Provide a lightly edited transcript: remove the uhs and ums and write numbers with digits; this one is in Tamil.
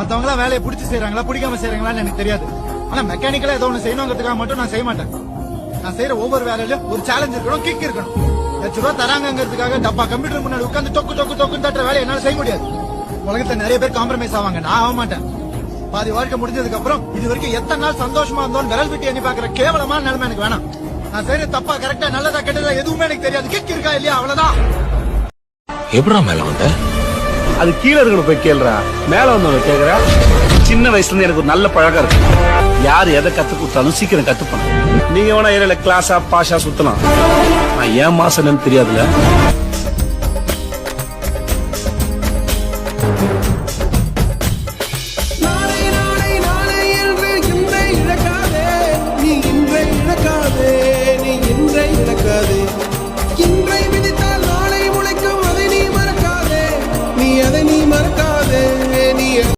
மத்தவங்க எல்லாம் வேலையை பிடிச்சி செய்யறாங்களா பிடிக்காம செய்யறாங்களான்னு எனக்கு தெரியாது. ஆனா மெக்கானிக்கலா ஏதோ ஒண்ணு செய்யணுங்கிறதுக்காக மட்டும் நான் செய்ய மாட்டேன். நான் செய்யற ஒவ்வொரு வேலையிலும் ஒரு சேலஞ்ச் இருக்கணும், கிக் இருக்கணும். ₹1,00,000 தராங்கிறதுக்காக டப்பா கம்ப்யூட்டர் முன்னாடி உட்காந்து தொக்கு தட்டுற வேலை என்னால செய்ய முடியாது. உலகத்துல நிறைய பேர் காம்ப்ரமைஸ் ஆவாங்க, நான் ஆக மாட்டேன். பாதி வாழ்க்கை முடிஞ்சதுக்கு அப்புறம் இது வரைக்கும் எத்தனை நாள் சந்தோஷமா இருந்தோம் விரல் விட்டு எண்ணி பாக்குற கேவலமான நிலைமை எனக்கு வேணாம். நான் செய்யற தப்பா கரெக்டா நல்லதா கெட்டதா எதுவுமே எனக்கு தெரியாது. கிக் இருக்கா இல்லையா அவ்வளவுதான். எப்படா மேல வந்த? அது கீழே இருக்கணும் போய் கேளுறா, மேல வந்தவங்க கேக்குற. சின்ன வயசுல இருந்து எனக்கு ஒரு நல்ல பழக்கம் இருக்கு. யாரு எதை கத்து கொடுத்தாலும் சீக்கிரம் கத்துப்பேன். நீங்க வேணா ஏரியால கிளாஸா பாஷா சுத்தலாம், நான் ஏன் மாசம் தெரியாதுல.